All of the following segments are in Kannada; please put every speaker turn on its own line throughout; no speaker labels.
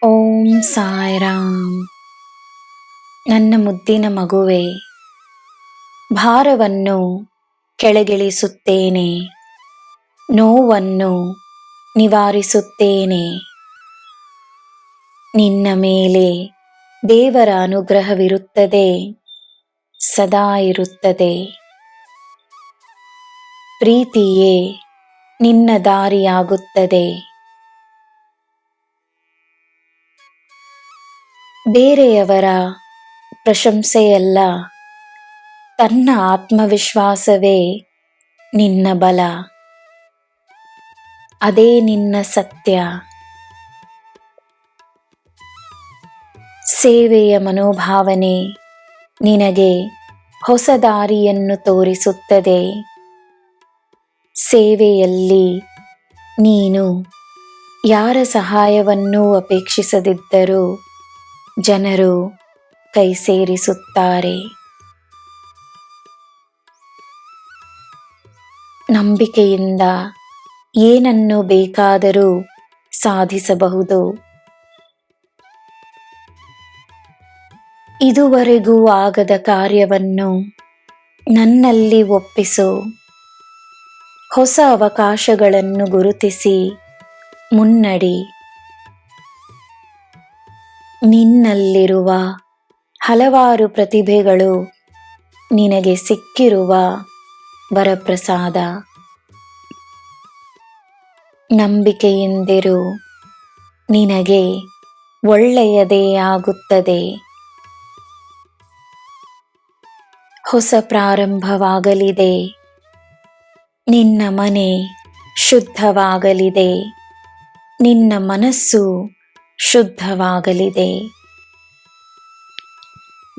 ಓಂ ಸಾಯಿರಾಮ್. ನನ್ನ ಮುದ್ದಿನ ಮಗುವೆ, ಭಾರವನ್ನು ಕೆಳಗಿಳಿಸುತ್ತೇನೆ, ನೋವನ್ನು ನಿವಾರಿಸುತ್ತೇನೆ. ನಿನ್ನ ಮೇಲೆ ದೇವರ ಅನುಗ್ರಹವಿರುತ್ತದೆ, ಸದಾ ಇರುತ್ತದೆ. ಪ್ರೀತಿಯೇ ನಿನ್ನ ದಾರಿಯಾಗುತ್ತದೆ. ಬೇರೆಯವರ ಪ್ರಶಂಸೆಯಲ್ಲ, ತನ್ನ ಆತ್ಮವಿಶ್ವಾಸವೇ ನಿನ್ನ ಬಲ. ಅದೇ ನಿನ್ನ ಸತ್ಯ. ಸೇವೆಯ ಮನೋಭಾವನೆ ನಿನಗೆ ಹೊಸ ದಾರಿಯನ್ನು ತೋರಿಸುತ್ತದೆ. ಸೇವೆಯಲ್ಲಿ ನೀನು ಯಾರ ಸಹಾಯವನ್ನೂ ಅಪೇಕ್ಷಿಸದಿದ್ದರೂ ಜನರು ಕೈ ಸೇರಿಸುತ್ತಾರೆ. ನಂಬಿಕೆಯಿಂದ ಏನನ್ನು ಬೇಕಾದರೂ ಸಾಧಿಸಬಹುದು. ಇದುವರೆಗೂ ಆಗದ ಕಾರ್ಯವನ್ನು ನನ್ನಲ್ಲಿ ಒಪ್ಪಿಸು. ಹೊಸ ಅವಕಾಶಗಳನ್ನು ಗುರುತಿಸಿ ಮುನ್ನಡಿ. ನಿನ್ನಲ್ಲಿರುವ ಹಲವಾರು ಪ್ರತಿಭೆಗಳು ನಿನಗೆ ಸಿಕ್ಕಿರುವ ವರಪ್ರಸಾದ. ನಂಬಿಕೆಯಿಂದಿರು, ನಿನಗೆ ಒಳ್ಳೆಯದೇ ಆಗುತ್ತದೆ. ಹೊಸ ಪ್ರಾರಂಭವಾಗಲಿದೆ. ನಿನ್ನ ಮನೆ ಶುದ್ಧವಾಗಲಿದೆ. ನಿನ್ನ ಮನಸ್ಸು ಶುದ್ಧವಾಗಲಿದೆ.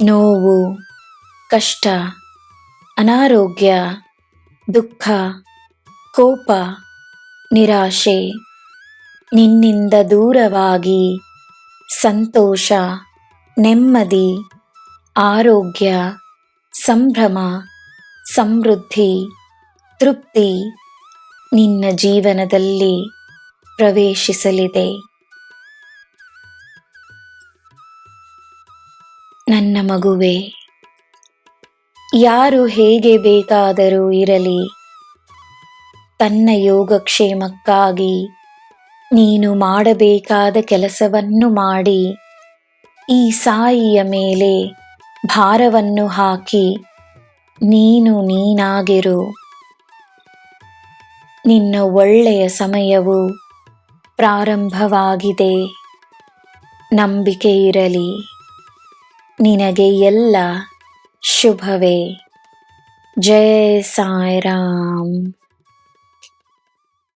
ನೋವು, ಕಷ್ಟ, ಅನಾರೋಗ್ಯ, ದುಃಖ, ಕೋಪ, ನಿರಾಶೆ ನಿನ್ನಿಂದ ದೂರವಾಗಿ ಸಂತೋಷ, ನೆಮ್ಮದಿ, ಆರೋಗ್ಯ, ಸಂಭ್ರಮ, ಸಮೃದ್ಧಿ, ತೃಪ್ತಿ ನಿನ್ನ ಜೀವನದಲ್ಲಿ ಪ್ರವೇಶಿಸಲಿದೆ. ನನ್ನ ಮಗುವೆ, ಯಾರು ಹೇಗೆ ಬೇಕಾದರೂ ಇರಲಿ, ತನ್ನ ಯೋಗಕ್ಷೇಮಕ್ಕಾಗಿ ನೀನು ಮಾಡಬೇಕಾದ ಕೆಲಸವನ್ನು ಮಾಡಿ ಈ ಸಾಯಿಯ ಮೇಲೆ ಭಾರವನ್ನು ಹಾಕಿ ನೀನು ನೀನಾಗಿರು. ನಿನ್ನ ಒಳ್ಳೆಯ ಸಮಯವು ಪ್ರಾರಂಭವಾಗಿದೆ. ನಂಬಿಕೆ ಇರಲಿ. ನಿನಗೆ ಎಲ್ಲ ಶುಭವೇ. ಜೈ ಸಾಯಿರಾಮ್.